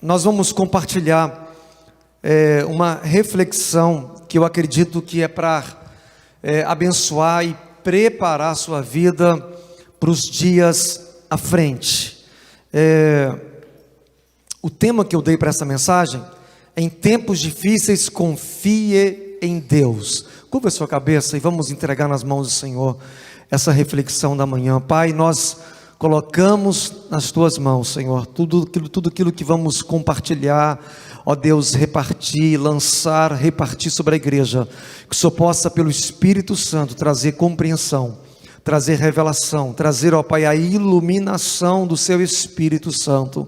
nós vamos compartilhar uma reflexão que eu acredito que é para abençoar e preparar a sua vida para os dias à frente. O tema que eu dei para essa mensagem: em tempos difíceis, confie em Deus. Curva a sua cabeça e vamos entregar nas mãos do Senhor essa reflexão da manhã. Pai, nós colocamos nas tuas mãos, Senhor, tudo aquilo que vamos compartilhar, ó Deus, repartir, lançar, repartir sobre a igreja, que o Senhor possa, pelo Espírito Santo, trazer compreensão, trazer revelação, trazer, ó Pai, a iluminação do seu Espírito Santo,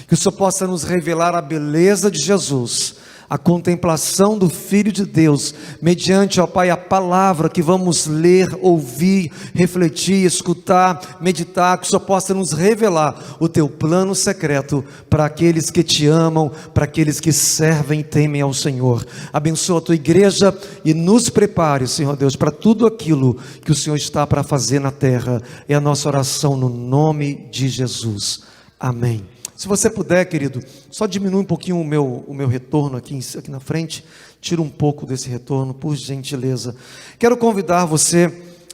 que o Senhor possa nos revelar a beleza de Jesus, a contemplação do Filho de Deus, mediante, ó Pai, a palavra que vamos ler, ouvir, refletir, escutar, meditar, que o Senhor possa nos revelar o teu plano secreto para aqueles que te amam, para aqueles que servem e temem ao Senhor. Abençoa a tua igreja e nos prepare, Senhor Deus, para tudo aquilo que o Senhor está para fazer na terra. É a nossa oração no nome de Jesus. Amém. Se você puder, querido, só diminui um pouquinho o meu retorno aqui na frente. Tira um pouco desse retorno, por gentileza. Quero convidar você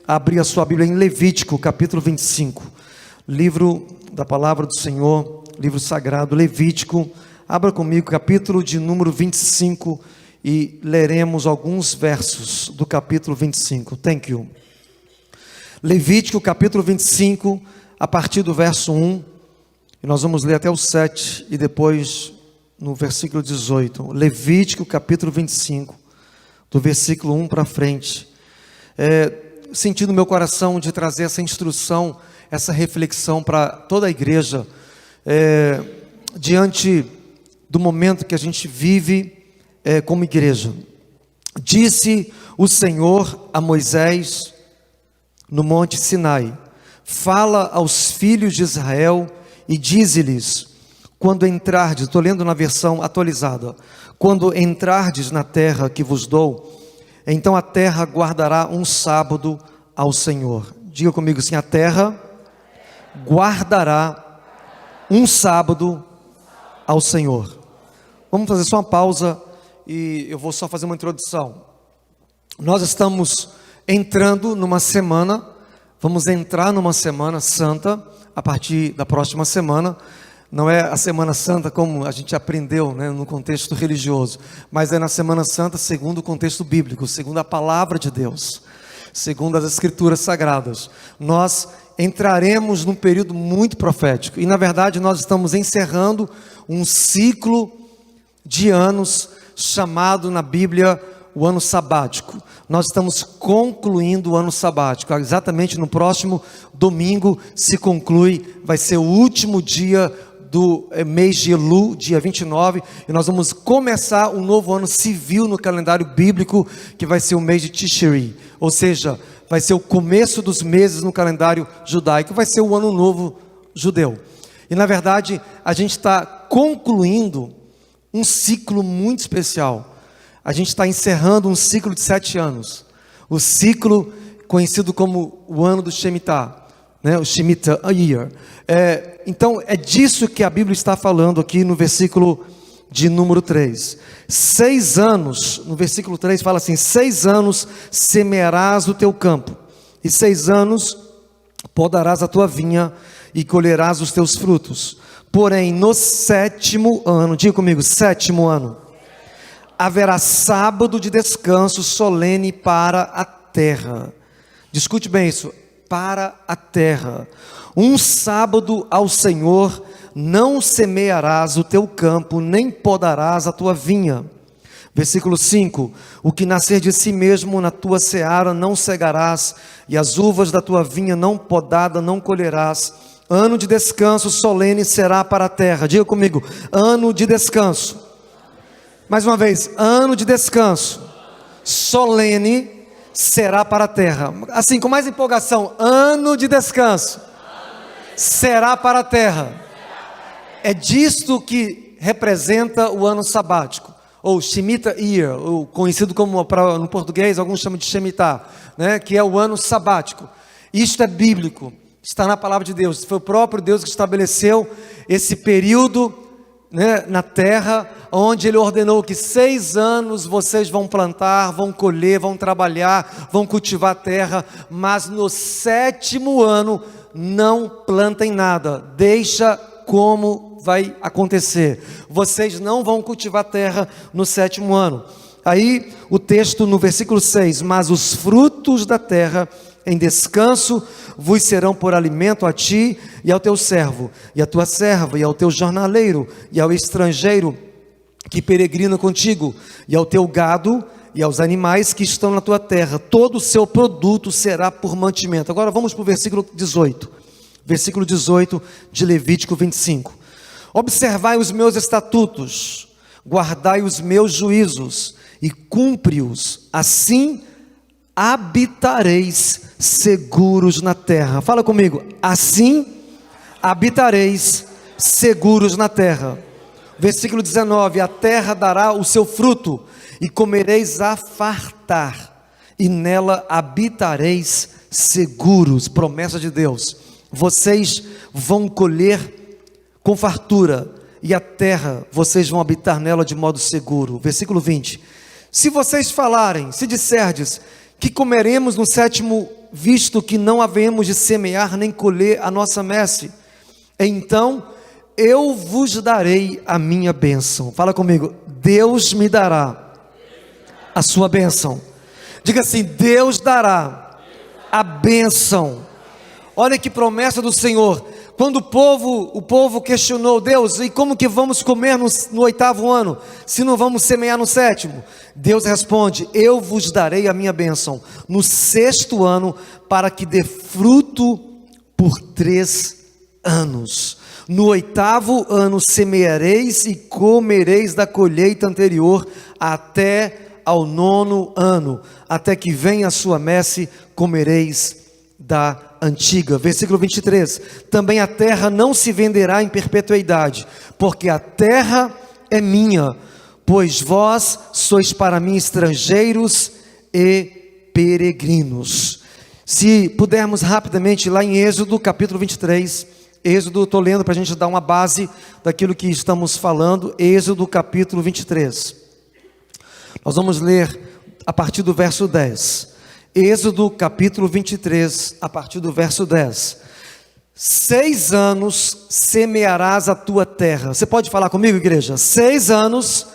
a abrir a sua Bíblia em Levítico, capítulo 25. Livro da Palavra do Senhor, livro sagrado, Levítico. Abra comigo, capítulo de número 25, e leremos alguns versos do capítulo 25. Thank you. Levítico, capítulo 25, a partir do verso 1. E nós vamos ler até o 7 e depois no versículo 18. Levítico capítulo 25, do versículo 1 para frente. Senti no meu coração de trazer essa instrução, essa reflexão para toda a igreja, diante do momento que a gente vive como igreja. Disse o Senhor a Moisés no monte Sinai: fala aos filhos de Israel e dize-lhes, quando entrardes, estou lendo na versão atualizada, quando entrardes na terra que vos dou, então a terra guardará um sábado ao Senhor. Diga comigo assim: a terra guardará um sábado ao Senhor. Vamos fazer só uma pausa e eu vou só fazer uma introdução. Nós estamos entrando numa semana, vamos entrar numa semana santa, a partir da próxima semana. Não é a Semana Santa como a gente aprendeu, né, no contexto religioso, mas é na Semana Santa segundo o contexto bíblico, segundo a palavra de Deus, segundo as Escrituras Sagradas. Nós entraremos num período muito profético, e na verdade nós estamos encerrando um ciclo de anos, chamado na Bíblia o ano sabático. Nós estamos concluindo o ano sabático, exatamente no próximo domingo se conclui, vai ser o último dia do mês de Elul, dia 29, e nós vamos começar um novo ano civil no calendário bíblico, que vai ser o mês de Tishri, ou seja, vai ser o começo dos meses no calendário judaico, vai ser o ano novo judeu. E na verdade a gente está concluindo um ciclo muito especial. A gente está encerrando um ciclo de 7 anos, o ciclo conhecido como o ano do Shemitah, né? O Shemitah Year. Então é disso que a Bíblia está falando aqui no versículo de número 3. 6 anos, no versículo 3 fala assim: 6 anos semearás o teu campo, e 6 anos podarás a tua vinha, e colherás os teus frutos. Porém no 7º ano, diga comigo, 7º ano, haverá sábado de descanso solene para a terra. Discute bem isso, para a terra. Um sábado ao Senhor, não semearás o teu campo, nem podarás a tua vinha. Versículo 5, o que nascer de si mesmo na tua seara não cegarás, e as uvas da tua vinha não podada não colherás. Ano de descanso solene será para a terra. Diga comigo, ano de descanso. Mais uma vez, ano de descanso solene será para a terra. Assim, com mais empolgação, ano de descanso será para a terra. É disto que representa o ano sabático, ou Shemitah Year, ou conhecido como no português, alguns chamam de Shemitah, né, que é o ano sabático. Isto é bíblico, está na palavra de Deus. Foi o próprio Deus que estabeleceu esse período né, na terra, onde Ele ordenou que 6 anos vocês vão plantar, vão colher, vão trabalhar, vão cultivar a terra, mas no 7º ano não plantem nada, deixa como vai acontecer. Vocês não vão cultivar a terra no 7º ano. Aí o texto no versículo 6, mas os frutos da terra em descanso vos serão por alimento a ti e ao teu servo, e à tua serva, e ao teu jornaleiro, e ao estrangeiro que peregrina contigo, e ao teu gado, e aos animais que estão na tua terra, todo o seu produto será por mantimento. Agora vamos para o versículo 18, versículo 18 de Levítico 25. Observai os meus estatutos, guardai os meus juízos, e cumpre-os, assim habitareis seguros na terra. Fala comigo, assim habitareis seguros na terra. Versículo 19, a terra dará o seu fruto, e comereis a fartar, e nela habitareis seguros. Promessa de Deus, vocês vão colher com fartura, e a terra, vocês vão habitar nela de modo seguro. Versículo 20, se vocês falarem, se disserdes, que comeremos no 7º, visto que não havemos de semear nem colher a nossa messe, então eu vos darei a minha bênção. Fala comigo, Deus me dará a sua bênção. Diga assim, Deus dará a bênção. Olha que promessa do Senhor. Quando o povo questionou Deus, e como que vamos comer no 8º ano, se não vamos semear no 7º? Deus responde, eu vos darei a minha bênção no 6º ano, para que dê fruto por 3 anos. No 8º ano semeareis e comereis da colheita anterior, até ao 9º ano, até que venha a sua messe, comereis da antiga. Versículo 23, também a terra não se venderá em perpetuidade, porque a terra é minha, pois vós sois para mim estrangeiros e peregrinos. Se pudermos rapidamente lá em Êxodo capítulo 23, Êxodo, estou lendo para a gente dar uma base daquilo que estamos falando, Êxodo capítulo 23, nós vamos ler a partir do verso 10, Êxodo capítulo 23, a partir do verso 10. 6 anos semearás a tua terra. Você pode falar comigo, igreja? 6 anos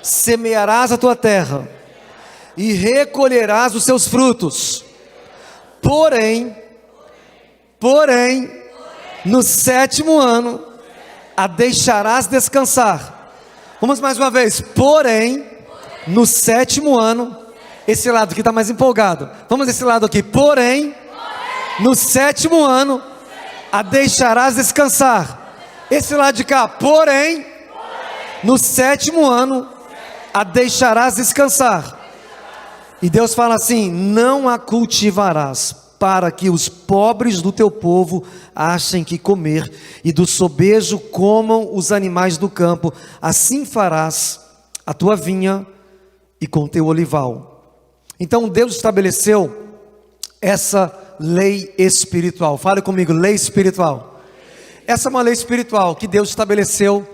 semearás a tua terra e recolherás os seus frutos. Porém, no 7º ano a deixarás descansar. Vamos mais uma vez. Porém, no 7º ano, esse lado que está mais empolgado. Vamos esse lado aqui. Porém, no 7º ano a deixarás descansar. Esse lado de cá. Porém, no 7º ano a deixarás descansar. E Deus fala assim: não a cultivarás, para que os pobres do teu povo achem que comer, e do sobejo comam os animais do campo. Assim farás a tua vinha e com teu olival. Então Deus estabeleceu essa lei espiritual. Fale comigo, lei espiritual. Essa é uma lei espiritual que Deus estabeleceu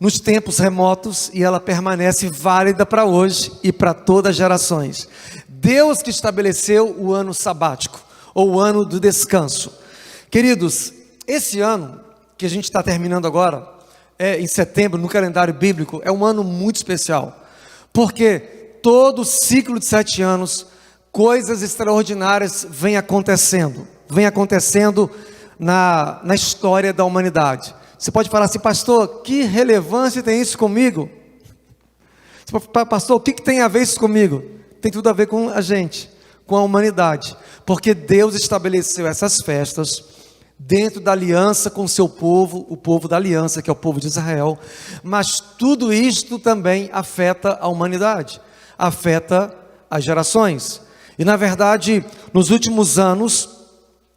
nos tempos remotos, e ela permanece válida para hoje e para todas as gerações. Deus que estabeleceu o ano sabático, ou o ano do descanso. Queridos, esse ano que a gente está terminando agora, em setembro, no calendário bíblico, é um ano muito especial, porque todo ciclo de 7 anos, coisas extraordinárias vêm acontecendo na história da humanidade. Você pode falar assim: pastor, que relevância tem isso comigo? Pastor, o que tem a ver isso comigo? Tem tudo a ver com a gente, com a humanidade, porque Deus estabeleceu essas festas dentro da aliança com o seu povo, o povo da aliança, que é o povo de Israel. Mas tudo isto também afeta a humanidade, afeta as gerações. E na verdade, nos últimos anos,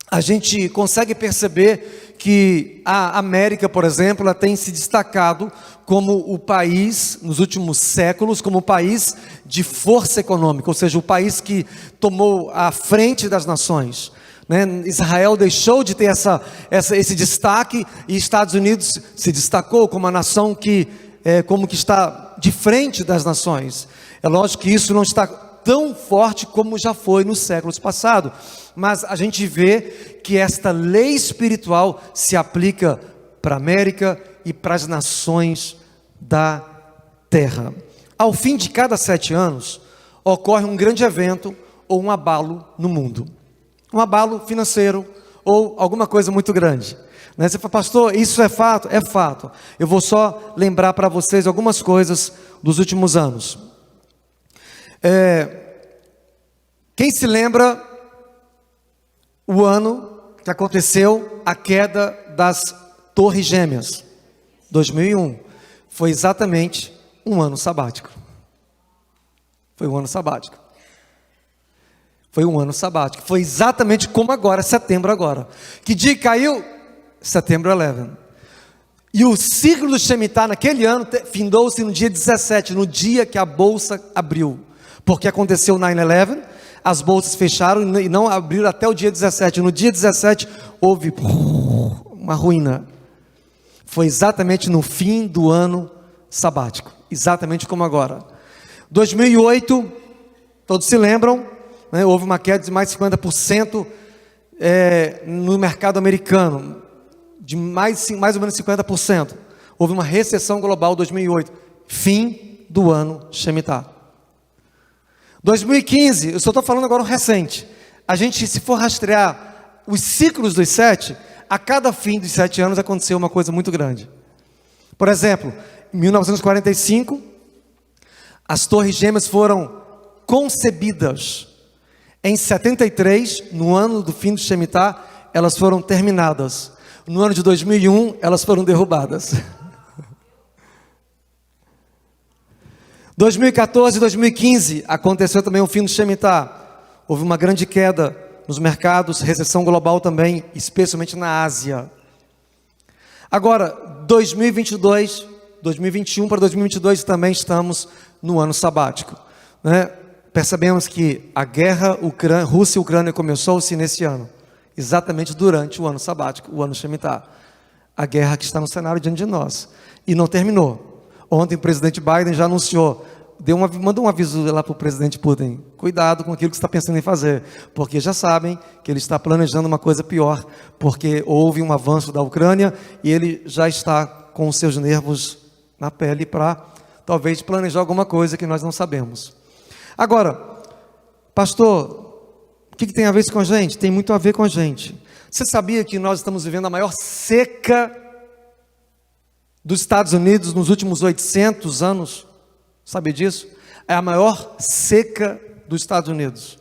a gente consegue perceber que a América, por exemplo, ela tem se destacado como o país, nos últimos séculos, como o país de força econômica, ou seja, o país que tomou a frente das nações. né? Israel deixou de ter esse destaque, e Estados Unidos se destacou como a nação que está de frente das nações. É lógico que isso não está tão forte como já foi nos séculos passados, mas a gente vê que esta lei espiritual se aplica para a América e para as nações da terra. Ao fim de cada 7 anos, ocorre um grande evento ou um abalo no mundo. Um abalo financeiro ou alguma coisa muito grande. Você fala, pastor, isso é fato? É fato. Eu vou só lembrar para vocês algumas coisas dos últimos anos. Quem se lembra o ano que aconteceu a queda das Torres Gêmeas? 2001. Foi exatamente um ano sabático. Foi um ano sabático. Foi um ano sabático. Foi exatamente como agora, setembro agora. Que dia caiu? Setembro 11. E o ciclo do Shemitah naquele ano findou-se no dia 17, no dia que a bolsa abriu. Porque aconteceu o 9/11, as bolsas fecharam e não abriram até o dia 17. No dia 17 houve uma ruína. Foi exatamente no fim do ano sabático, exatamente como agora. 2008, todos se lembram, né? Houve uma queda de mais de 50% no mercado americano, de mais ou menos 50%. Houve uma recessão global em 2008, fim do ano Shemitah. 2015, eu só estou falando agora o recente. A gente, se for rastrear os ciclos dos 7, a cada fim dos 7 anos aconteceu uma coisa muito grande. Por exemplo, em 1945, as Torres Gêmeas foram concebidas. Em 73, no ano do fim do Shemitah, elas foram terminadas. No ano de 2001, elas foram derrubadas. 2014 e 2015, aconteceu também o fim do Shemitah. Houve uma grande queda nos mercados, recessão global também, especialmente na Ásia. Agora, 2022, 2021 para 2022 também estamos no ano sabático, né? Percebemos que a guerra Rússia e Ucrânia começou-se nesse ano, exatamente durante o ano sabático, o ano Shemitah. A guerra que está no cenário diante de nós, e não terminou. Ontem o presidente Biden já anunciou, mandou um aviso lá para o presidente Putin: cuidado com aquilo que você está pensando em fazer, porque já sabem que ele está planejando uma coisa pior, porque houve um avanço da Ucrânia e ele já está com os seus nervos na pele para talvez planejar alguma coisa que nós não sabemos. Agora, pastor, o que tem a ver isso com a gente? Tem muito a ver com a gente. Você sabia que nós estamos vivendo a maior seca dos Estados Unidos nos últimos 800 anos? Sabe disso? É a maior seca dos Estados Unidos.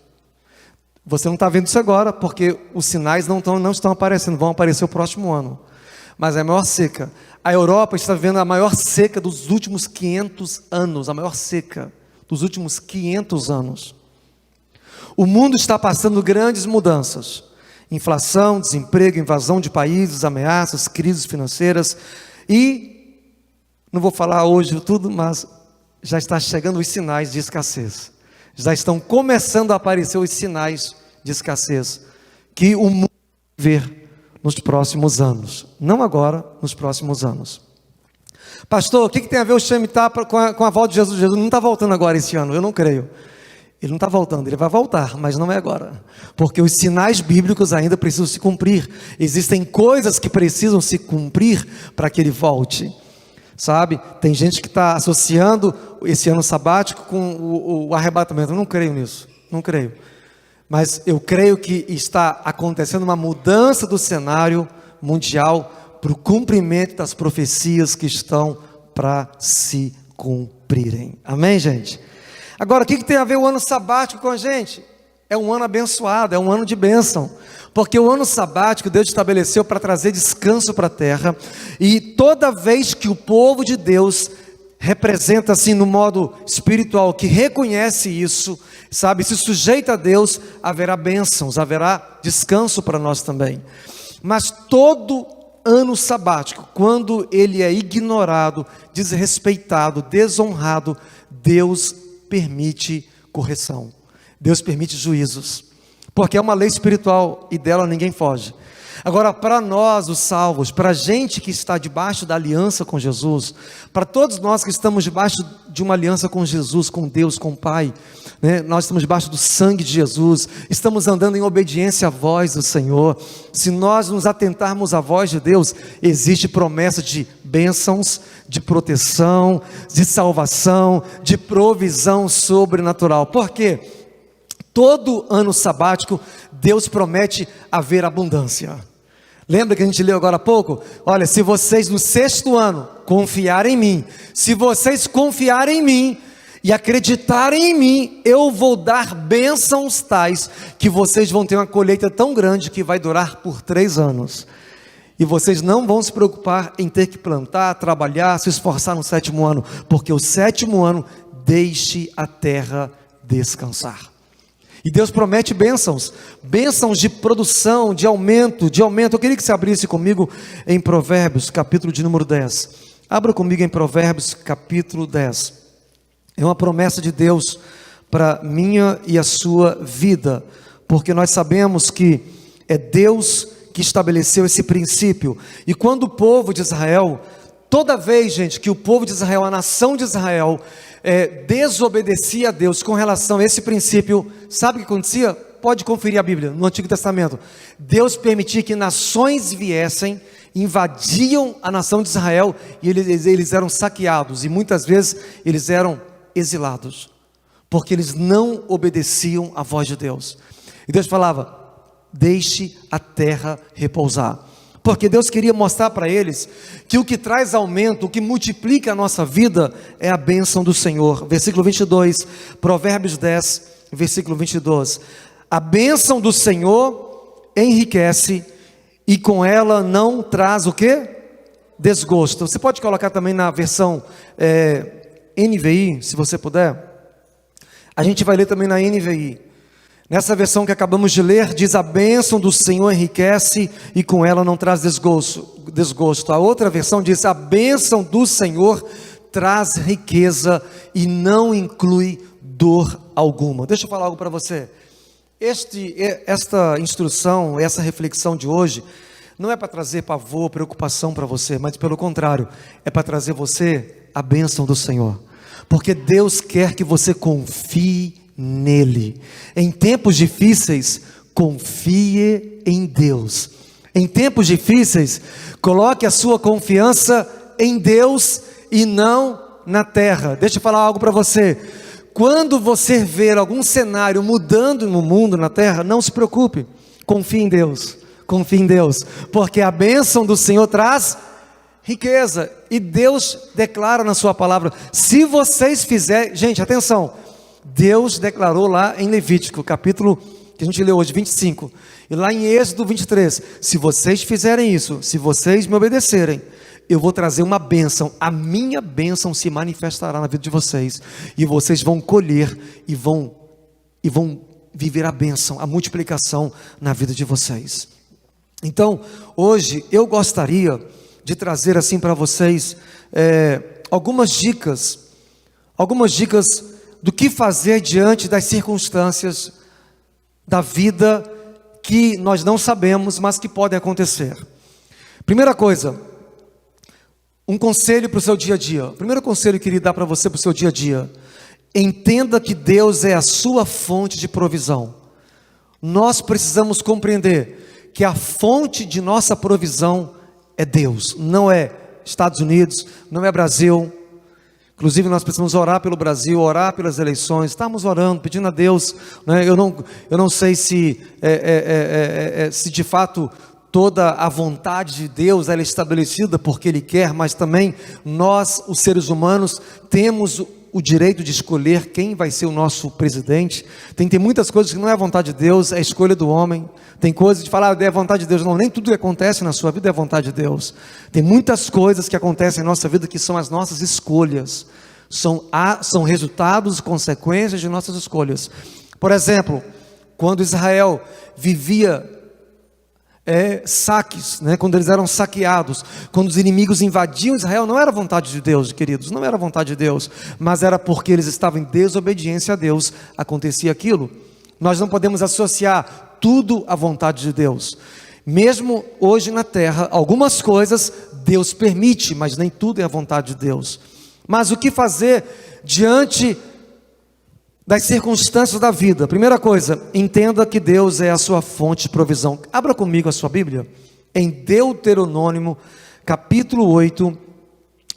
Você não está vendo isso agora, porque os sinais não estão aparecendo, vão aparecer o próximo ano. Mas é a maior seca. A Europa está vivendo a maior seca dos últimos 500 anos, a maior seca dos últimos 500 anos. O mundo está passando grandes mudanças. Inflação, desemprego, invasão de países, ameaças, crises financeiras. E, não vou falar hoje tudo, mas já está chegando os sinais de escassez. Já estão começando a aparecer os sinais de escassez que o mundo vai ver nos próximos anos. Não agora, nos próximos anos. Pastor, o que tem a ver o Shemitah com a volta de Jesus? Jesus não está voltando agora esse ano, eu não creio. Ele não está voltando, ele vai voltar, mas não é agora. Porque os sinais bíblicos ainda precisam se cumprir. Existem coisas que precisam se cumprir para que ele volte. Sabe? Tem gente que está associando esse ano sabático com o arrebatamento. Eu não creio nisso, não creio. Mas eu creio que está acontecendo uma mudança do cenário mundial para o cumprimento das profecias que estão para se cumprirem. Amém, gente? Agora, o que tem a ver o ano sabático com a gente? É um ano abençoado, é um ano de bênção. Porque o ano sabático Deus estabeleceu para trazer descanso para a terra. E toda vez que o povo de Deus representa assim no modo espiritual, que reconhece isso, sabe, se sujeita a Deus, haverá bênçãos, haverá descanso para nós também. Mas todo ano sabático, quando ele é ignorado, desrespeitado, desonrado, Deus permite correção, Deus permite juízos. porque é uma lei espiritual e dela ninguém foge. Agora, para nós, os salvos, para a gente que está debaixo da aliança com Jesus, para todos nós que estamos debaixo de uma aliança com Jesus, com Deus, com o Pai, né? Nós estamos debaixo do sangue de Jesus, estamos andando em obediência à voz do Senhor. Se nós nos atentarmos à voz de Deus, existe promessa de bênçãos, de proteção, de salvação, de provisão sobrenatural. Por quê? Todo ano sabático, Deus promete haver abundância. Lembra que a gente leu agora há pouco? Olha, se vocês no 6º ano confiarem em mim, se vocês confiarem em mim e acreditarem em mim, eu vou dar bênçãos tais, que vocês vão ter uma colheita tão grande que vai durar por 3 anos. E vocês não vão se preocupar em ter que plantar, trabalhar, se esforçar no 7º ano, porque o 7º ano, deixe a terra descansar. E Deus promete bênçãos de produção, de aumento. Eu queria que você abrisse comigo em Provérbios, capítulo de número 10. Abra comigo em Provérbios, capítulo 10. É uma promessa de Deus para minha e a sua vida, porque nós sabemos que é Deus que estabeleceu esse princípio. E quando o povo de Israel, toda vez, gente, que o povo de Israel, a nação de Israel, desobedecia a Deus com relação a esse princípio, sabe o que acontecia? Pode conferir a Bíblia, no Antigo Testamento. Deus permitia que nações viessem, invadiam a nação de Israel, e eles eram saqueados, e muitas vezes eles eram exilados, porque eles não obedeciam à voz de Deus. E Deus falava: deixe a terra repousar. Porque Deus queria mostrar para eles que o que traz aumento, o que multiplica a nossa vida, é a bênção do Senhor. Versículo 22, Provérbios 10, versículo 22. A bênção do Senhor enriquece, e com ela não traz o quê? Desgosto. Você pode colocar também na versão NVI, se você puder. A gente vai ler também na NVI. Nessa versão que acabamos de ler, diz: a bênção do Senhor enriquece, e com ela não traz desgosto. A outra versão diz: a bênção do Senhor traz riqueza e não inclui dor alguma. Deixa eu falar algo para você. Esta instrução, essa reflexão de hoje, não é para trazer pavor, preocupação para você, mas pelo contrário, é para trazer você a bênção do Senhor. Porque Deus quer que você confie nele. Em tempos difíceis, confie em Deus. Em tempos difíceis, coloque a sua confiança em Deus e não na terra. Deixa eu falar algo para você. Quando você ver algum cenário mudando no mundo, na terra, não se preocupe. Confie em Deus. Confie em Deus, porque a bênção do Senhor traz riqueza. E Deus declara na sua palavra: se vocês fizerem, gente, atenção, Deus declarou lá em Levítico, capítulo que a gente leu hoje, 25, e lá em Êxodo 23, se vocês fizerem isso, se vocês me obedecerem, eu vou trazer uma bênção, a minha bênção se manifestará na vida de vocês, e vocês vão colher e vão viver a bênção, a multiplicação na vida de vocês. Então, hoje eu gostaria de trazer assim para vocês algumas dicas do que fazer diante das circunstâncias da vida que nós não sabemos, mas que podem acontecer. Primeira coisa, um conselho para o seu dia a dia. O primeiro conselho que eu queria dar para você para o seu dia a dia: entenda que Deus é a sua fonte de provisão. Nós precisamos compreender que a fonte de nossa provisão é Deus, não é Estados Unidos, não é Brasil. Inclusive nós precisamos orar pelo Brasil, orar pelas eleições. Estamos orando, pedindo a Deus, né? Eu não sei se de fato toda a vontade de Deus ela é estabelecida porque Ele quer, mas também nós, os seres humanos, temos o direito de escolher quem vai ser o nosso presidente. Tem muitas coisas que não é a vontade de Deus, é a escolha do homem. Tem coisas de falar, é a vontade de Deus. Não, nem tudo que acontece na sua vida é a vontade de Deus. Tem muitas coisas que acontecem em nossa vida que são as nossas escolhas. São resultados, consequências de nossas escolhas. Por exemplo, quando Israel vivia saques, né? Quando eles eram saqueados, quando os inimigos invadiam Israel, não era vontade de Deus, queridos, não era vontade de Deus, mas era porque eles estavam em desobediência a Deus, acontecia aquilo. Nós não podemos associar tudo à vontade de Deus. Mesmo hoje na terra, algumas coisas Deus permite, mas nem tudo é a vontade de Deus. Mas o que fazer diante das circunstâncias da vida? Primeira coisa, entenda que Deus é a sua fonte de provisão. Abra comigo a sua Bíblia, em Deuteronômio, capítulo 8,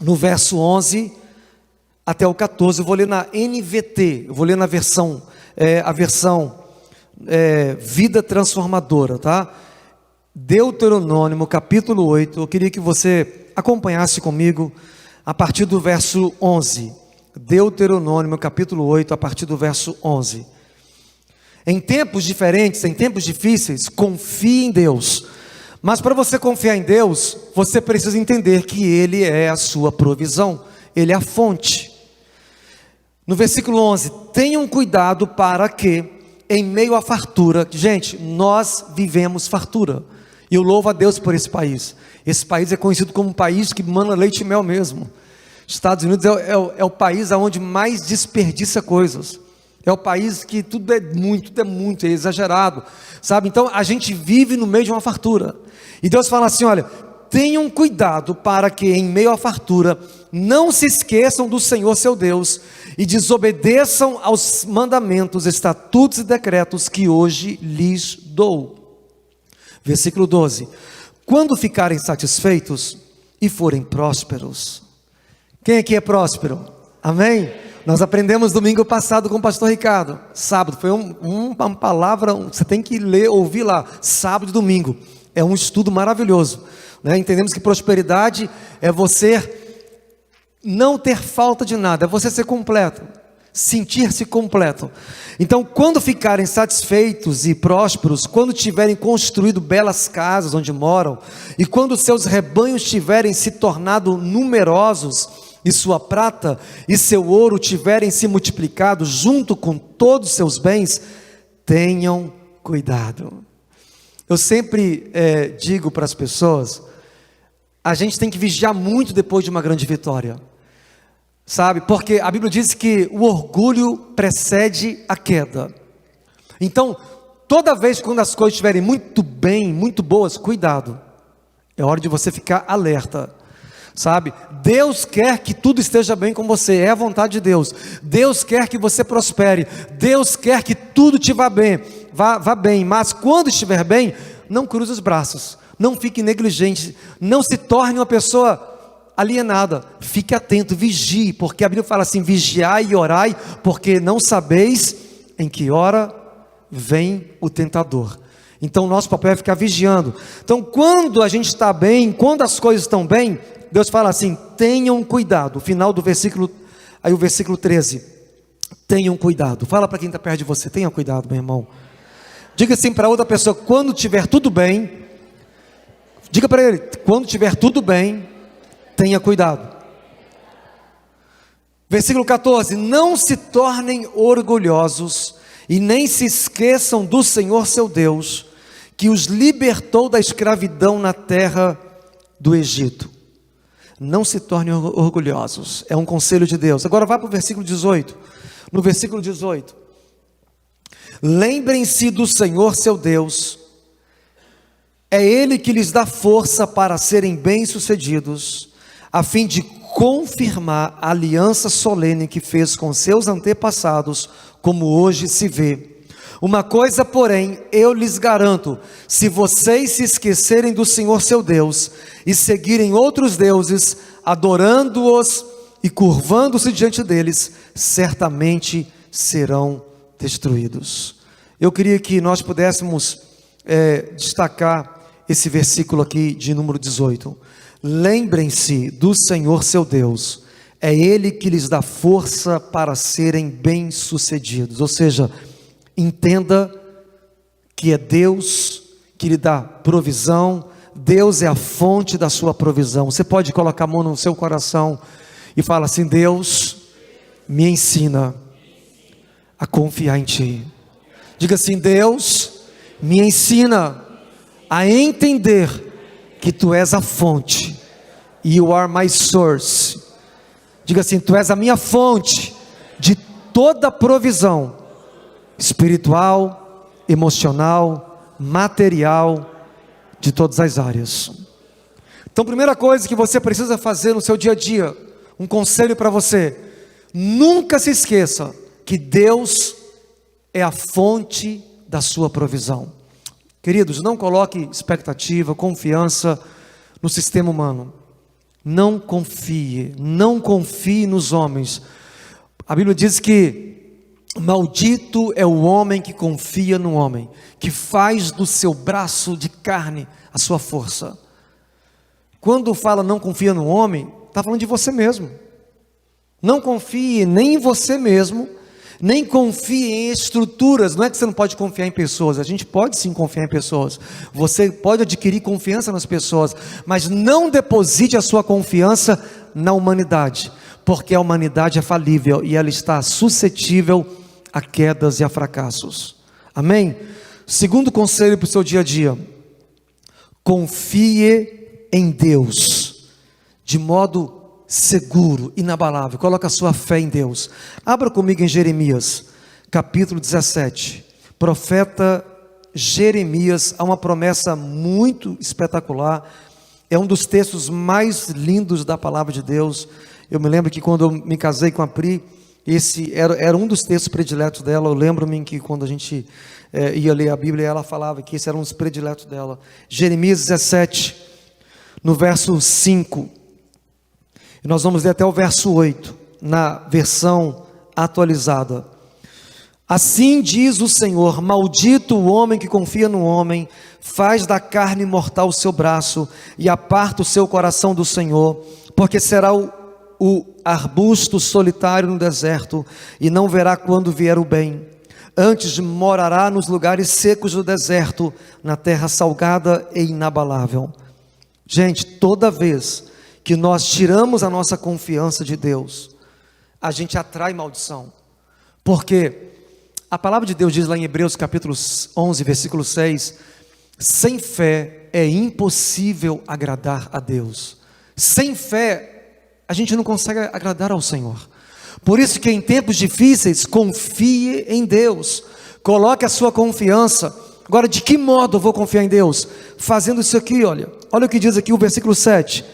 no verso 11 até o 14, eu vou ler na NVT, eu vou ler na versão, a versão Vida Transformadora, tá? Deuteronômio, capítulo 8, eu queria que você acompanhasse comigo, a partir do verso 11, Deuteronômio, capítulo 8, a partir do verso 11, em tempos diferentes, em tempos difíceis, confie em Deus, mas para você confiar em Deus, você precisa entender que Ele é a sua provisão, Ele é a fonte. No versículo 11, tenham cuidado para que, em meio à fartura, gente, nós vivemos fartura, e eu louvo a Deus por esse país. Esse país é conhecido como um país que mana leite e mel mesmo. Estados Unidos é o país onde mais desperdiça coisas, é o país que tudo é muito, é exagerado, sabe? Então a gente vive no meio de uma fartura, e Deus fala assim, olha, tenham cuidado para que em meio à fartura, não se esqueçam do Senhor seu Deus, e desobedeçam aos mandamentos, estatutos e decretos que hoje lhes dou. Versículo 12, quando ficarem satisfeitos e forem prósperos. Quem aqui é próspero? Amém? Nós aprendemos domingo passado com o pastor Ricardo, sábado, foi uma palavra, você tem que ler, ouvir lá, sábado e domingo, é um estudo maravilhoso, né? Entendemos que prosperidade é você não ter falta de nada, é você ser completo, sentir-se completo. Então, quando ficarem satisfeitos e prósperos, quando tiverem construído belas casas onde moram, e quando seus rebanhos tiverem se tornado numerosos, e sua prata e seu ouro tiverem se multiplicado, junto com todos os seus bens, tenham cuidado. Eu sempre digo para as pessoas, a gente tem que vigiar muito depois de uma grande vitória, sabe? Porque a Bíblia diz que o orgulho precede a queda. Então, toda vez quando as coisas estiverem muito bem, muito boas, cuidado, é hora de você ficar alerta, sabe? Deus quer que tudo esteja bem com você, é a vontade de Deus. Deus quer que você prospere, Deus quer que tudo te vá bem, vá bem, mas quando estiver bem, não cruze os braços, não fique negligente, não se torne uma pessoa alienada, fique atento, vigie, porque a Bíblia fala assim, vigiai e orai, porque não sabeis em que hora vem o tentador. Então nosso papel é ficar vigiando. Então quando a gente está bem, quando as coisas estão bem, Deus fala assim, tenham cuidado, o final do versículo, aí o versículo 13, tenham cuidado, fala para quem está perto de você, tenha cuidado meu irmão, diga assim para outra pessoa, quando tiver tudo bem, diga para ele, quando tiver tudo bem, tenha cuidado. Versículo 14, não se tornem orgulhosos, e nem se esqueçam do Senhor seu Deus, que os libertou da escravidão na terra do Egito. Não se tornem orgulhosos, é um conselho de Deus. Agora vá para o versículo 18, no versículo 18, lembrem-se do Senhor seu Deus, é Ele que lhes dá força para serem bem-sucedidos, a fim de confirmar a aliança solene que fez com seus antepassados, como hoje se vê. Uma coisa, porém, eu lhes garanto, se vocês se esquecerem do Senhor seu Deus, e seguirem outros deuses, adorando-os e curvando-se diante deles, certamente serão destruídos. Eu queria que nós pudéssemos destacar esse versículo aqui de número 18. Lembrem-se do Senhor seu Deus, é Ele que lhes dá força para serem bem-sucedidos. Ou seja, entenda que é Deus que lhe dá provisão, Deus é a fonte da sua provisão. Você pode colocar a mão no seu coração e falar assim, Deus me ensina a confiar em Ti. Diga assim, Deus me ensina a entender que Tu és a fonte, You are my source. Diga assim, Tu és a minha fonte de toda provisão espiritual, emocional, material, de todas as áreas. Então, primeira coisa que você precisa fazer no seu dia a dia, um conselho para você: nunca se esqueça que Deus é a fonte da sua provisão. Queridos, não coloque expectativa, confiança no sistema humano. Não confie nos homens. A Bíblia diz que maldito é o homem que confia no homem, que faz do seu braço de carne a sua força. Quando fala não confia no homem, está falando de você mesmo. Não confie nem em você mesmo, nem confie em estruturas. Não é que você não pode confiar em pessoas, a gente pode sim confiar em pessoas, você pode adquirir confiança nas pessoas, mas não deposite a sua confiança na humanidade, porque a humanidade é falível e ela está suscetível a quedas e a fracassos. Amém? Segundo conselho para o seu dia a dia: confie em Deus de modo seguro, inabalável. Coloca a sua fé em Deus. Abra comigo em Jeremias, capítulo 17. Profeta Jeremias, há uma promessa muito espetacular. É um dos textos mais lindos da palavra de Deus. Eu me lembro que quando eu me casei com a Pri, esse era um dos textos prediletos dela. Eu lembro-me que quando a gente ia ler a Bíblia, ela falava que esse era um dos prediletos dela. Jeremias 17, no verso 5. E nós vamos ler até o verso 8, na versão atualizada. Assim diz o Senhor: maldito o homem que confia no homem, faz da carne mortal o seu braço e aparta o seu coração do Senhor, porque será o arbusto solitário no deserto e não verá quando vier o bem. Antes morará nos lugares secos do deserto, na terra salgada e inabalável. Gente, toda vez que nós tiramos a nossa confiança de Deus, a gente atrai maldição, porque a palavra de Deus diz lá em Hebreus capítulo 11, versículo 6, sem fé é impossível agradar a Deus. Sem fé, a gente não consegue agradar ao Senhor. Por isso que em tempos difíceis, confie em Deus, coloque a sua confiança. Agora, de que modo eu vou confiar em Deus? Fazendo isso aqui, olha o que diz aqui o versículo 7.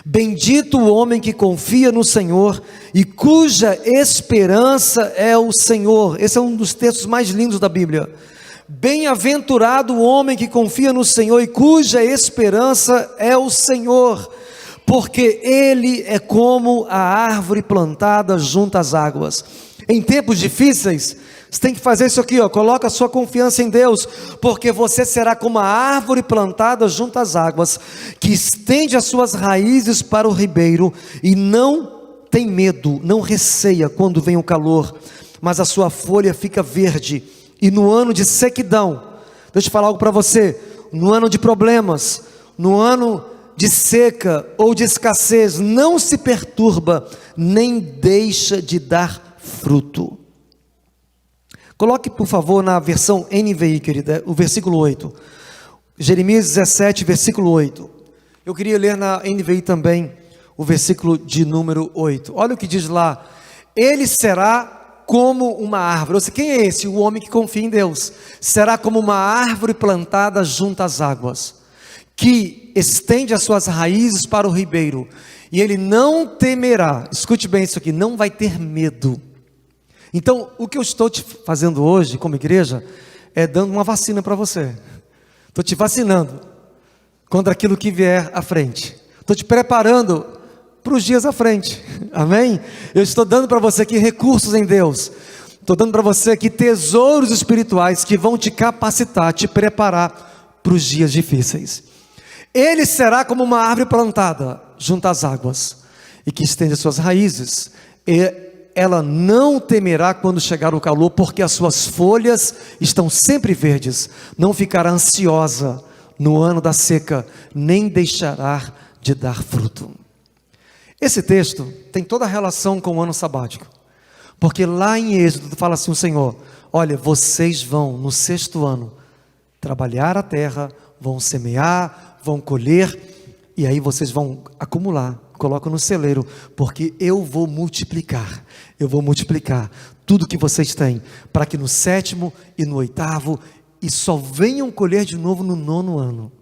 Bendito o homem que confia no Senhor e cuja esperança é o Senhor. Esse é um dos textos mais lindos da Bíblia. Bem-aventurado o homem que confia no Senhor e cuja esperança é o Senhor, porque ele é como a árvore plantada junto às águas. Em tempos difíceis, você tem que fazer isso aqui, coloca a sua confiança em Deus, porque você será como a árvore plantada junto às águas, que estende as suas raízes para o ribeiro, e não tem medo, não receia quando vem o calor, mas a sua folha fica verde, e no ano de sequidão, deixa eu falar algo para você, no ano de problemas, no ano de seca ou de escassez, não se perturba, nem deixa de dar fruto. Coloque por favor na versão NVI, querida, o versículo 8, Jeremias 17, versículo 8, eu queria ler na NVI também, o versículo de número 8, olha o que diz lá: ele será como uma árvore. Quem é esse? O homem que confia em Deus. Será como uma árvore plantada junto às águas, que estende as suas raízes para o ribeiro, e ele não temerá, escute bem isso aqui, não vai ter medo. Então, o que eu estou te fazendo hoje como igreja, é dando uma vacina para você. Estou te vacinando contra aquilo que vier à frente. Estou te preparando para os dias à frente, amém? Eu estou dando para você aqui recursos em Deus, estou dando para você aqui tesouros espirituais que vão te capacitar, te preparar para os dias difíceis. Ele será como uma árvore plantada junto às águas, e que estende as suas raízes, e ela não temerá quando chegar o calor, porque as suas folhas estão sempre verdes, não ficará ansiosa no ano da seca, nem deixará de dar fruto. Esse texto tem toda a relação com o ano sabático, porque lá em Êxodo fala assim o Senhor: olha, vocês vão no 6º ano trabalhar a terra, vão semear, vão colher, e aí vocês vão acumular coloca no celeiro, porque eu vou multiplicar tudo que vocês têm, para que no 7º e no 8º, e só venham colher de novo no 9º ano.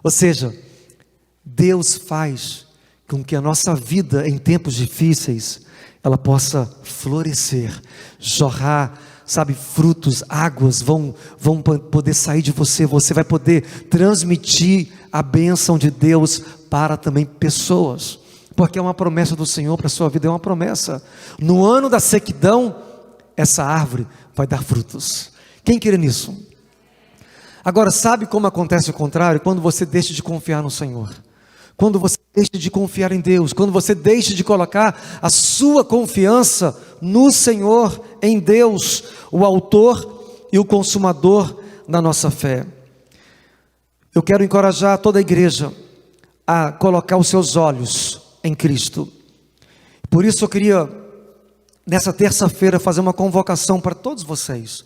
Ou seja, Deus faz com que a nossa vida em tempos difíceis, ela possa florescer, jorrar, sabe, frutos, águas vão poder sair de você, você vai poder transmitir a bênção de Deus para também pessoas, porque é uma promessa do Senhor para a sua vida, é uma promessa. No ano da sequidão, essa árvore vai dar frutos. Quem crê nisso? Agora, sabe como acontece o contrário? Quando você deixa de confiar no Senhor, quando você deixa de confiar em Deus, quando você deixa de colocar a sua confiança no Senhor, em Deus, o autor e o consumador da nossa fé. Eu quero encorajar toda a igreja a colocar os seus olhos em Cristo. Por isso eu queria, nessa terça-feira, fazer uma convocação para todos vocês.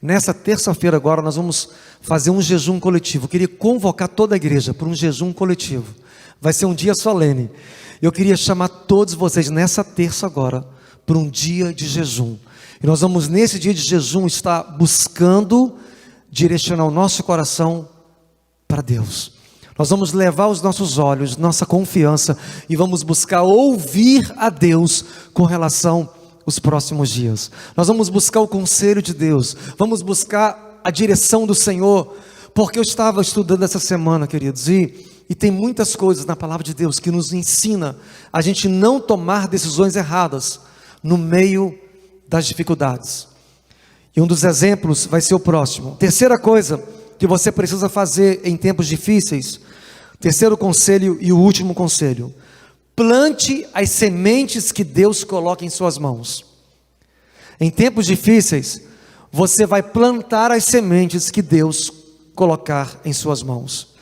Nessa terça-feira agora nós vamos fazer um jejum coletivo. Eu queria convocar toda a igreja para um jejum coletivo. Vai ser um dia solene. Eu queria chamar todos vocês nessa terça agora para um dia de jejum. E nós vamos nesse dia de jejum estar buscando direcionar o nosso coração para Deus. Nós vamos levar os nossos olhos, nossa confiança, e vamos buscar ouvir a Deus com relação aos próximos dias. Nós vamos buscar o conselho de Deus, vamos buscar a direção do Senhor, porque eu estava estudando essa semana, queridos, e tem muitas coisas na palavra de Deus que nos ensina a gente não tomar decisões erradas no meio das dificuldades. E um dos exemplos vai ser o próximo. Terceira coisa que você precisa fazer em tempos difíceis, terceiro conselho e o último conselho: plante as sementes que Deus coloca em suas mãos. Em tempos difíceis, você vai plantar as sementes que Deus colocar em suas mãos.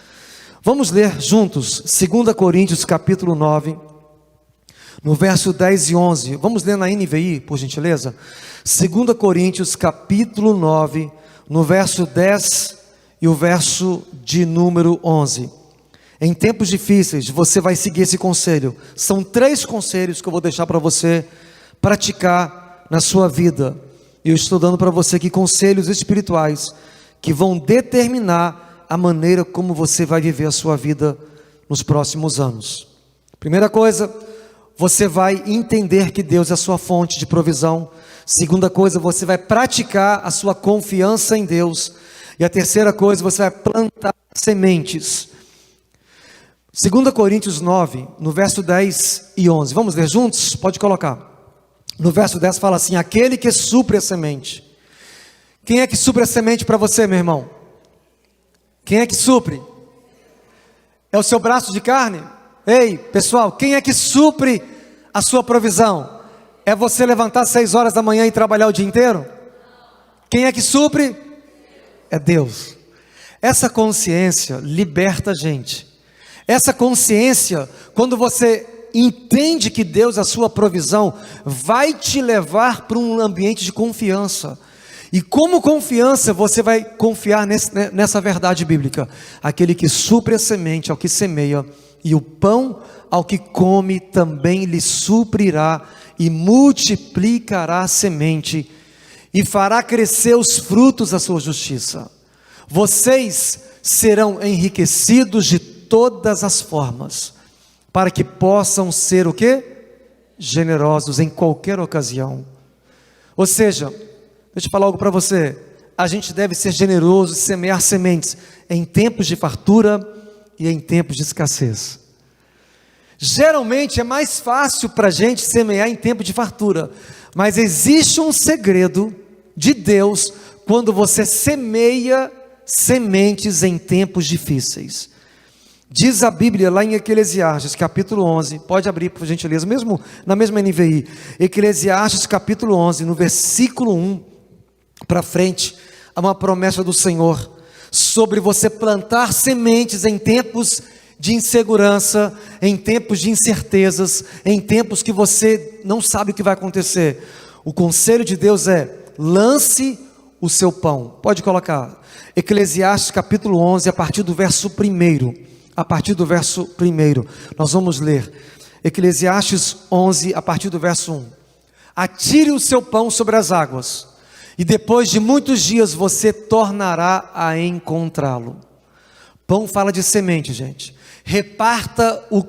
Vamos ler juntos 2 Coríntios capítulo 9, no verso 10 e 11. Vamos ler na NVI, por gentileza. 2 Coríntios capítulo 9, no verso 10 e o verso de número 11. Em tempos difíceis, você vai seguir esse conselho. São 3 conselhos que eu vou deixar para você praticar na sua vida. E eu estou dando para você aqui conselhos espirituais que vão determinar a maneira como você vai viver a sua vida nos próximos anos. Primeira coisa, você vai entender que Deus é a sua fonte de provisão. Segunda coisa, você vai praticar a sua confiança em Deus. E a terceira coisa, você vai plantar sementes. 2 Coríntios 9, no verso 10 e 11. Vamos ler juntos? Pode colocar. No verso 10 fala assim: aquele que supre a semente. Quem é que supre a semente para você, meu irmão? Quem é que supre? É o seu braço de carne? Ei, pessoal, quem é que supre a sua provisão? É você levantar às 6 horas da manhã e trabalhar o dia inteiro? Quem é que supre? É Deus. Essa consciência liberta a gente. Essa consciência, quando você entende que Deus é a sua provisão, vai te levar para um ambiente de confiança. E como confiança, você vai confiar nessa verdade bíblica: aquele que supre a semente ao que semeia, e o pão ao que come também lhe suprirá, e multiplicará a semente, e fará crescer os frutos da sua justiça. Vocês serão enriquecidos de todas as formas, para que possam ser o quê? Generosos em qualquer ocasião. Ou seja, deixa eu falar algo para você: a gente deve ser generoso e semear sementes em tempos de fartura e em tempos de escassez. Geralmente é mais fácil para a gente semear em tempo de fartura, mas existe um segredo de Deus quando você semeia sementes em tempos difíceis. Diz a Bíblia lá em Eclesiastes capítulo 11, pode abrir por gentileza, mesmo na mesma NVI, Eclesiastes capítulo 11, no versículo 1 para frente, há uma promessa do Senhor sobre você plantar sementes em tempos de insegurança, em tempos de incertezas, em tempos que você não sabe o que vai acontecer. O conselho de Deus é: lance o seu pão. Pode colocar Eclesiastes capítulo 11, a partir do verso 1. A partir do verso 1, nós vamos ler. Eclesiastes 11, a partir do verso 1. Atire o seu pão sobre as águas, e depois de muitos dias você tornará a encontrá-lo. Pão fala de semente, gente. Reparta o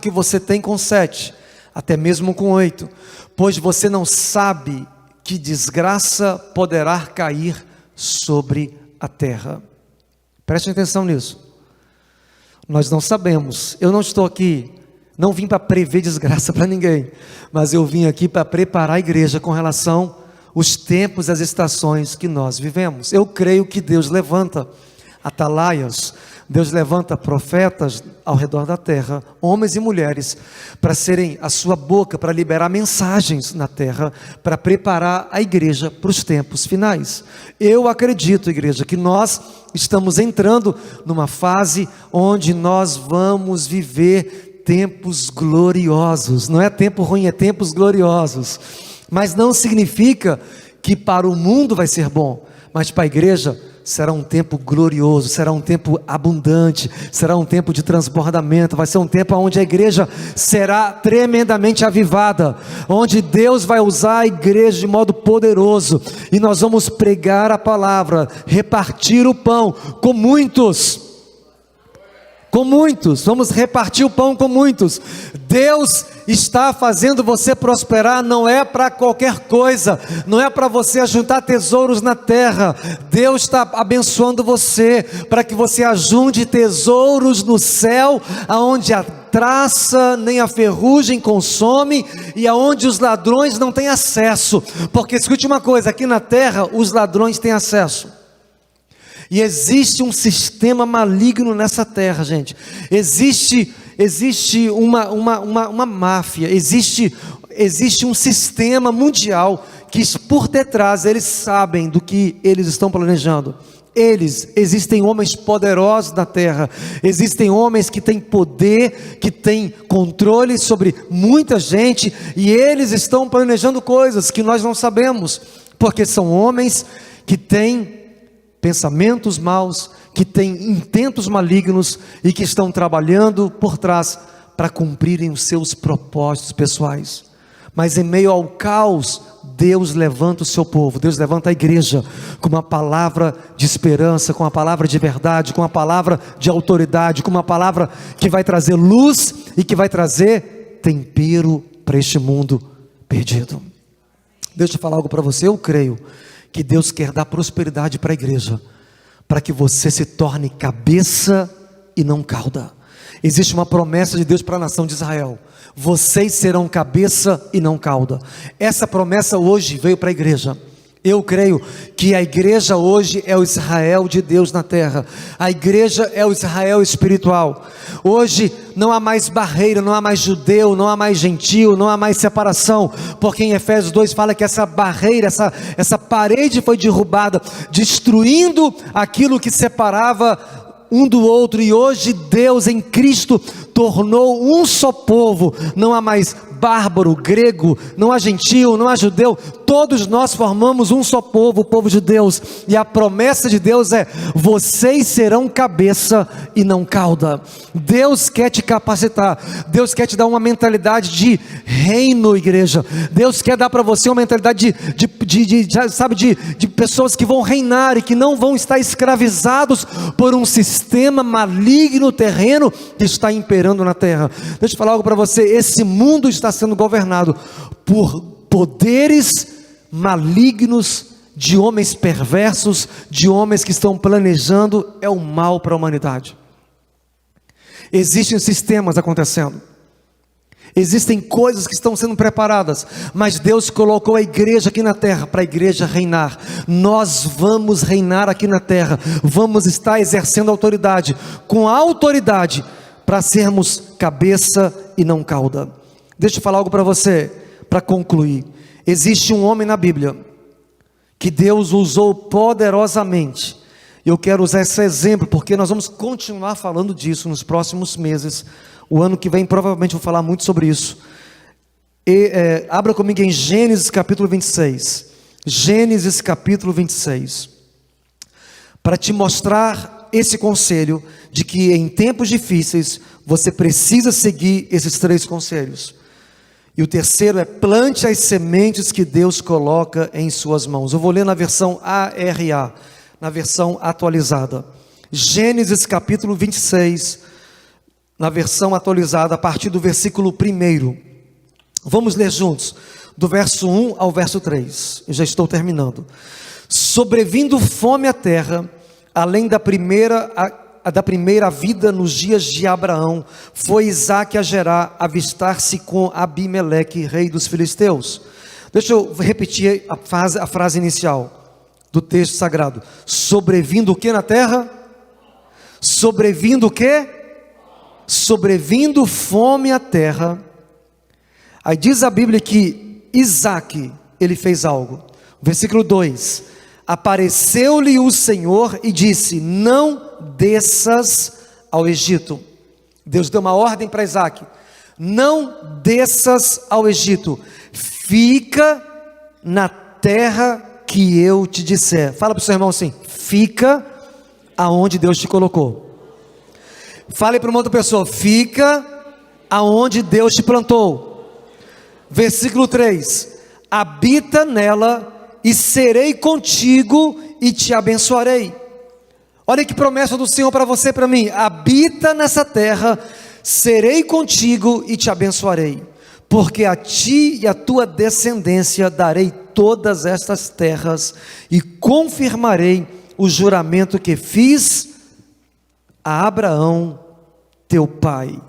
que você tem com 7, até mesmo com 8, pois você não sabe que desgraça poderá cair sobre a terra. Preste atenção nisso. Nós não sabemos. Eu não estou aqui, não vim para prever desgraça para ninguém, mas eu vim aqui para preparar a igreja com relação aos tempos e as estações que nós vivemos. Eu creio que Deus levanta atalaias, Deus levanta profetas ao redor da terra, homens e mulheres, para serem a sua boca, para liberar mensagens na terra, para preparar a igreja para os tempos finais. Eu acredito, igreja, que nós estamos entrando numa fase onde nós vamos viver tempos gloriosos. Não é tempo ruim, é tempos gloriosos. Mas não significa que para o mundo vai ser bom, mas para a igreja será um tempo glorioso, será um tempo abundante, será um tempo de transbordamento, vai ser um tempo onde a igreja será tremendamente avivada, onde Deus vai usar a igreja de modo poderoso, e nós vamos pregar a palavra, repartir o pão com muitos, vamos repartir o pão com muitos. Deus está fazendo você prosperar, não é para qualquer coisa, não é para você ajuntar tesouros na terra. Deus está abençoando você, para que você ajunte tesouros no céu, aonde a traça nem a ferrugem consome, e aonde os ladrões não têm acesso, porque escute uma coisa, aqui na terra os ladrões têm acesso. E existe um sistema maligno nessa terra, gente. Existe uma máfia, existe um sistema mundial que por detrás eles sabem do que eles estão planejando. Existem homens poderosos na terra, existem homens que têm poder, que têm controle sobre muita gente, e eles estão planejando coisas que nós não sabemos, porque são homens que têm pensamentos maus, que têm intentos malignos e que estão trabalhando por trás para cumprirem os seus propósitos pessoais. Mas em meio ao caos, Deus levanta o seu povo, Deus levanta a igreja com uma palavra de esperança, com uma palavra de verdade, com uma palavra de autoridade, com uma palavra que vai trazer luz e que vai trazer tempero para este mundo perdido. Deixa eu falar algo para você. Eu creio que Deus quer dar prosperidade para a igreja, para que você se torne cabeça e não cauda. Existe uma promessa de Deus para a nação de Israel: vocês serão cabeça e não cauda. Essa promessa hoje veio para a igreja. Eu creio que a igreja hoje é o Israel de Deus na terra. A igreja é o Israel espiritual. Hoje não há mais barreira, não há mais judeu, não há mais gentio, não há mais separação, porque em Efésios 2 fala que essa barreira, essa parede foi derrubada, destruindo aquilo que separava um do outro, e hoje Deus em Cristo tornou um só povo. Não há mais bárbaro, grego, não há gentio, não há judeu, todos nós formamos um só povo, o povo de Deus. E a promessa de Deus é: vocês serão cabeça e não cauda. Deus quer te capacitar, Deus quer te dar uma mentalidade de reino, igreja. Deus quer dar para você uma mentalidade de pessoas que vão reinar e que não vão estar escravizados por um sistema maligno terreno que está imperando na terra. Deixa eu falar algo para você: esse mundo está sendo governado por poderes malignos, de homens perversos, de homens que estão planejando o mal para a humanidade. Existem sistemas acontecendo, existem coisas que estão sendo preparadas, mas Deus colocou a igreja aqui na terra, para a igreja reinar. Nós vamos reinar aqui na terra, vamos estar exercendo autoridade, com autoridade, para sermos cabeça e não cauda. Deixa eu falar algo para você, para concluir. Existe um homem na Bíblia, que Deus usou poderosamente. Eu quero usar esse exemplo, porque nós vamos continuar falando disso nos próximos meses. O ano que vem provavelmente vou falar muito sobre isso. Abra comigo em Gênesis capítulo 26. Gênesis capítulo 26. Para te mostrar esse conselho de que em tempos difíceis Você precisa seguir esses 3 conselhos. E o terceiro é: plante as sementes que Deus coloca em suas mãos. Eu vou ler na versão ARA, na versão atualizada. Gênesis capítulo 26, na versão atualizada, a partir do versículo 1. Vamos ler juntos, do verso 1 ao verso 3. Eu já estou terminando. Sobrevindo fome à terra, além da primeira vida nos dias de Abraão, foi Isaque a Gerar avistar-se com Abimeleque, rei dos filisteus. Deixa eu repetir a frase inicial do texto sagrado. Sobrevindo o que na terra? Sobrevindo o que? Sobrevindo fome à terra. Aí diz a Bíblia que Isaque, ele fez algo. Versículo 2: apareceu-lhe o Senhor e disse: não desças ao Egito. Deus deu uma ordem para Isaque: não desças ao Egito, fica na terra que eu te disser. Fala para o seu irmão assim: fica aonde Deus te colocou. Fale para uma outra pessoa: fica aonde Deus te plantou. Versículo 3: habita nela e serei contigo e te abençoarei. Olha que promessa do Senhor para você e para mim: habita nessa terra, serei contigo e te abençoarei, porque a ti e a tua descendência darei todas estas terras e confirmarei o juramento que fiz a Abraão teu pai.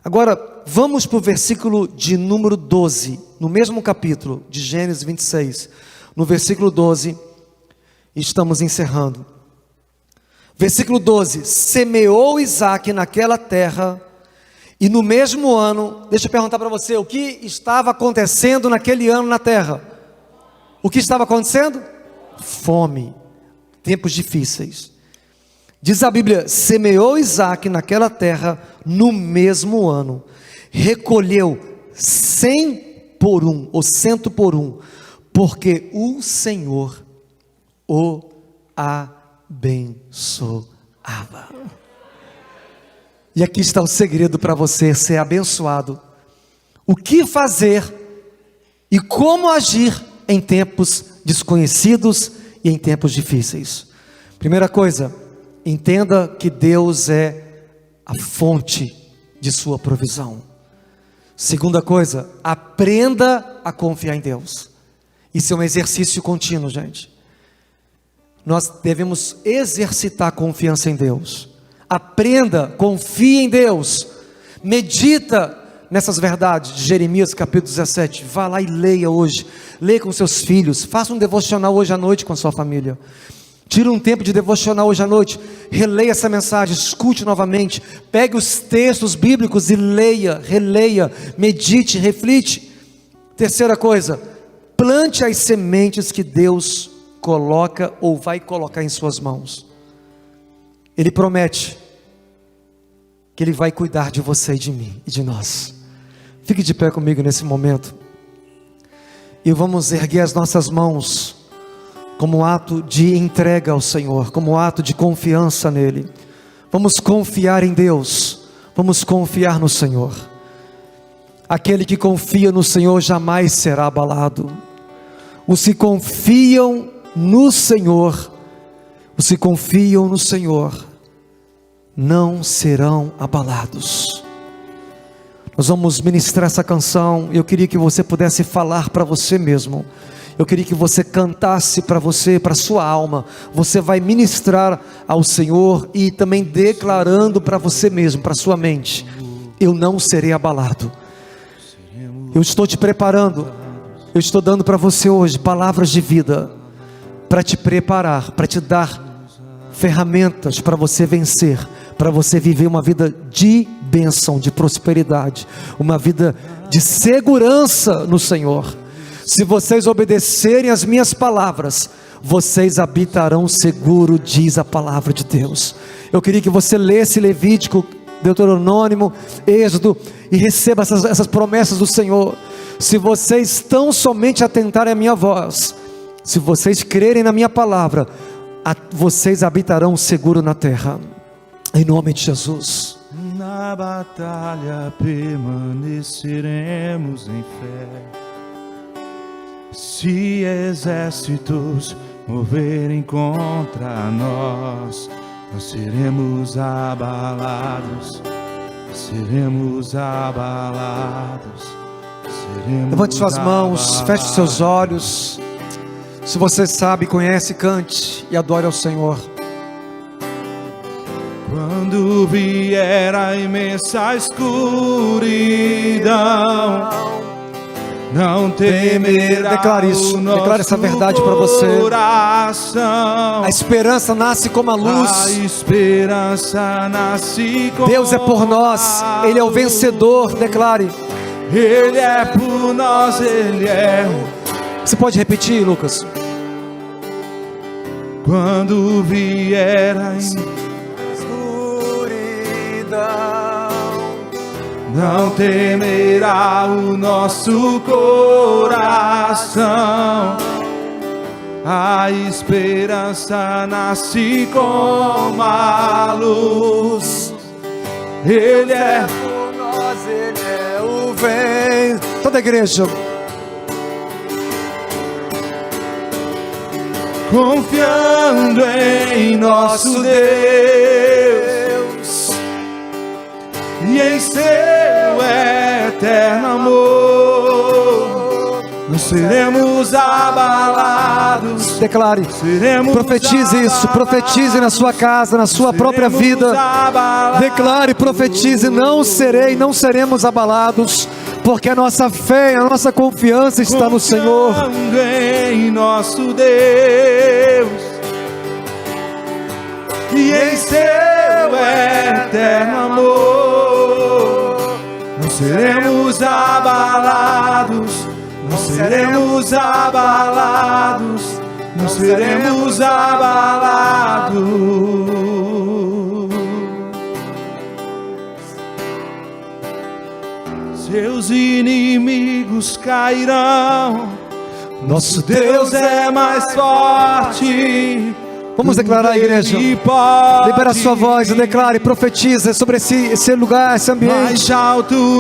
Agora vamos para o versículo de número 12, no mesmo capítulo de Gênesis 26, no versículo 12, estamos encerrando. Versículo 12: semeou Isaque naquela terra, e no mesmo ano, deixa eu perguntar para você, o que estava acontecendo naquele ano na terra? O que estava acontecendo? Fome, tempos difíceis. Diz a Bíblia: semeou Isaque naquela terra, no mesmo ano, recolheu 100 por 1, ou 100 por 1, porque o Senhor o abençoava. E aqui está o segredo para você ser abençoado. O que fazer e como agir em tempos desconhecidos e em tempos difíceis. Primeira coisa, entenda que Deus é a fonte de sua provisão. Segunda coisa, aprenda a confiar em Deus. Isso é um exercício contínuo, gente. Nós devemos exercitar a confiança em Deus. Aprenda, confie em Deus. Medita nessas verdades de Jeremias capítulo 17. Vá lá e leia hoje. Leia com seus filhos. Faça um devocional hoje à noite com a sua família. Tire um tempo de devocional hoje à noite. Releia essa mensagem, escute novamente. Pegue os textos bíblicos e leia, releia, medite, reflite. Terceira coisa, plante as sementes que Deus coloca ou vai colocar em suas mãos. Ele promete que Ele vai cuidar de você e de mim e de nós. Fique de pé comigo nesse momento. E vamos erguer as nossas mãos como ato de entrega ao Senhor, como ato de confiança nele. Vamos confiar em Deus, vamos confiar no Senhor. Aquele que confia no Senhor jamais será abalado. Os que confiam no Senhor, os que confiam no Senhor, não serão abalados. Nós vamos ministrar essa canção. Eu queria que você pudesse falar para você mesmo. Eu queria que você cantasse para você, para a sua alma. Você vai ministrar ao Senhor e também declarando para você mesmo, para a sua mente: eu não serei abalado. Eu estou te preparando. Eu estou dando para você hoje palavras de vida, para te preparar, para te dar ferramentas para você vencer, para você viver uma vida de bênção, de prosperidade, uma vida de segurança no Senhor. Se vocês obedecerem as minhas palavras, vocês habitarão seguro, diz a palavra de Deus. Eu queria que você lesse Levítico, Deuteronômio, Êxodo, e receba essas promessas do Senhor. Se vocês tão somente atentarem à minha voz, se vocês crerem na minha palavra, vocês habitarão seguro na terra, em nome de Jesus. na batalha permaneceremos em fé. Se exércitos moverem contra nós, não seremos abalados, seremos abalados. Levante suas mãos, feche seus olhos. Se você sabe, conhece, cante e adore ao Senhor. Quando vier a imensa escuridão, não temerá. Declare isso, declare essa verdade para você. Coração. A esperança nasce como a luz. A esperança nasce como Deus é por nós, Ele é o vencedor. Declare. Ele é por nós, Ele é. Você pode repetir, Lucas? Quando vier a escuridão, não temerá o nosso coração. A esperança nasce como a luz. Ele é por nós, Ele é o vencedor. Toda a igreja. Confiando em nosso Deus e em seu eterno amor, não seremos abalados. Declare, profetize isso, profetize na sua casa, na sua própria vida. Declare, profetize, não seremos abalados, porque a nossa fé, a nossa confiança está no Senhor. Em nosso Deus e em seu eterno amor, não seremos abalados, não seremos abalados, não seremos abalados. Seus inimigos cairão. Nosso Deus é mais forte. Vamos declarar, igreja. Libera a sua voz e declare, profetiza sobre esse lugar, esse ambiente.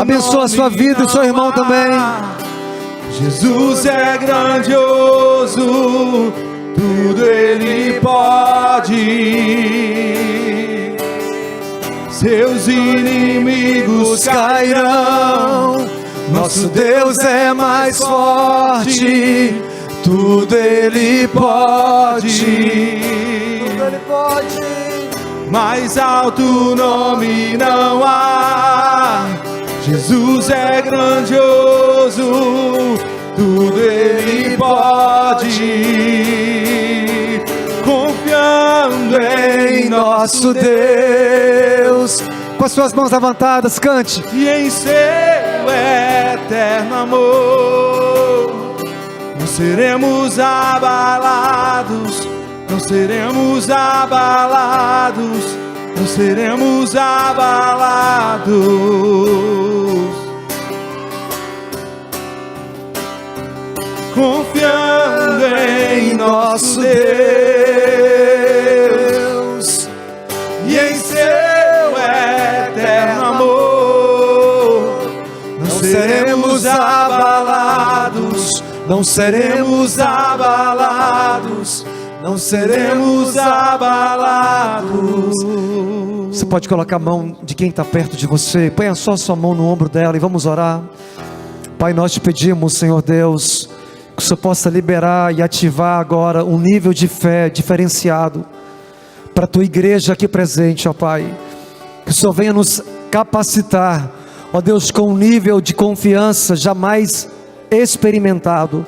Abençoa a sua vida e o seu irmão também. Jesus é grandioso, tudo Ele pode. Seus inimigos cairão. Nosso Deus é mais forte, tudo Ele pode. Tudo Ele pode. Mais alto nome não há. Jesus é grandioso, tudo Ele pode. Confiando em nosso Deus. Com as suas mãos levantadas, cante. E em seu eterno amor, não seremos abalados, não seremos abalados, não seremos abalados. Confiando em nosso Deus e em seu eterno amor, não seremos abalados, não seremos abalados, não seremos abalados. Você pode colocar a mão de quem está perto de você, ponha só a sua mão no ombro dela e vamos orar. Pai, nós te pedimos, Senhor Deus, que o Senhor possa liberar e ativar agora um nível de fé diferenciado para a tua igreja aqui presente, ó Pai. Que o Senhor venha nos capacitar, ó Deus, com um nível de confiança jamais experimentado.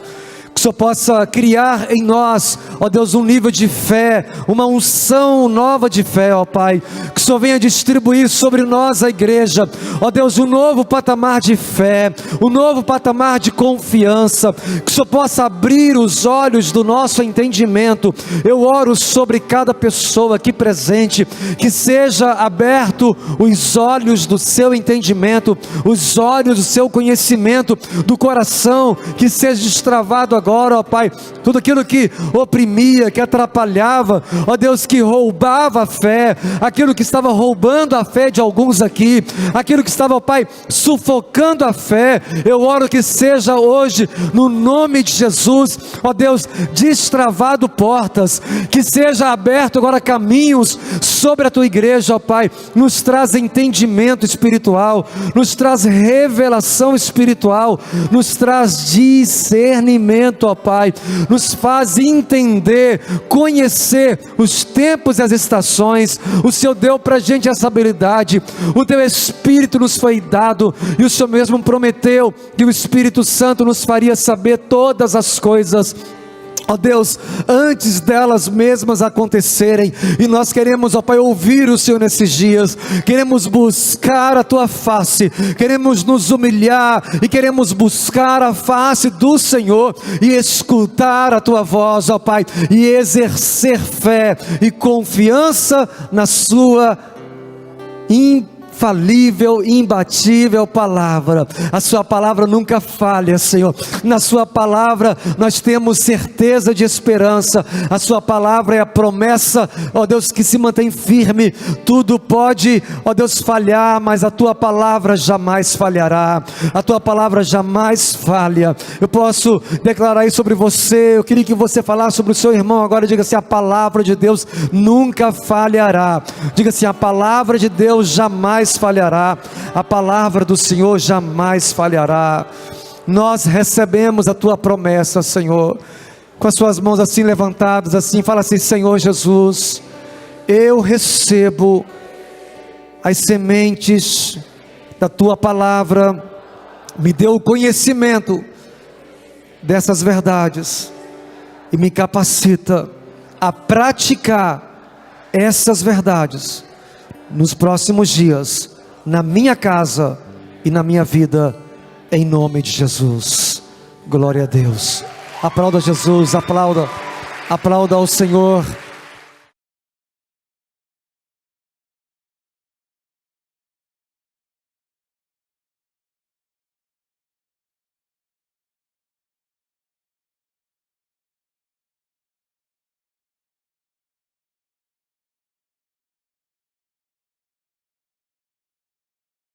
Que o Senhor possa criar em nós, ó Deus, um nível de fé, uma unção nova de fé, ó Pai. Que o Senhor venha distribuir sobre nós, a igreja, ó Deus, um novo patamar de fé, um novo patamar de confiança. Que o Senhor possa abrir os olhos do nosso entendimento. Eu oro sobre cada pessoa aqui presente, que seja aberto os olhos do seu entendimento, os olhos do seu conhecimento, do coração, que seja destravado agora agora, ó Pai, tudo aquilo que oprimia, que atrapalhava, ó Deus, que roubava a fé, aquilo que estava roubando a fé de alguns aqui, aquilo que estava, ó Pai, sufocando a fé, eu oro que seja hoje, no nome de Jesus, ó Deus, destravado portas, que seja aberto agora caminhos sobre a tua igreja, ó Pai, nos traz entendimento espiritual, nos traz revelação espiritual, nos traz discernimento, ó Pai, nos faz entender, conhecer os tempos e as estações. O Senhor deu para a gente essa habilidade, o teu Espírito nos foi dado, e o Senhor mesmo prometeu que o Espírito Santo nos faria saber todas as coisas, ó Deus, antes delas mesmas acontecerem. E nós queremos, ó Pai, ouvir o Senhor nesses dias, queremos buscar a tua face, queremos nos humilhar e queremos buscar a face do Senhor e escutar a tua voz, ó Pai, e exercer fé e confiança na sua infalível, imbatível palavra. A sua palavra nunca falha, Senhor. Na sua palavra nós temos certeza de esperança. A sua palavra é a promessa, ó Deus, que se mantém firme. Tudo pode, ó Deus, falhar, mas a tua palavra jamais falhará. A tua palavra jamais falha. Eu posso declarar isso sobre você. Eu queria que você falasse sobre o seu irmão agora. Diga assim: a palavra de Deus nunca falhará. Diga assim: a palavra de Deus jamais falhará, a palavra do Senhor jamais falhará. Nós recebemos a tua promessa, Senhor, com as suas mãos assim levantadas, assim, fala assim: Senhor Jesus, eu recebo as sementes da tua palavra, me dê o conhecimento dessas verdades e me capacita a praticar essas verdades nos próximos dias, na minha casa e na minha vida, em nome de Jesus. Glória a Deus. Aplauda Jesus, aplauda ao Senhor.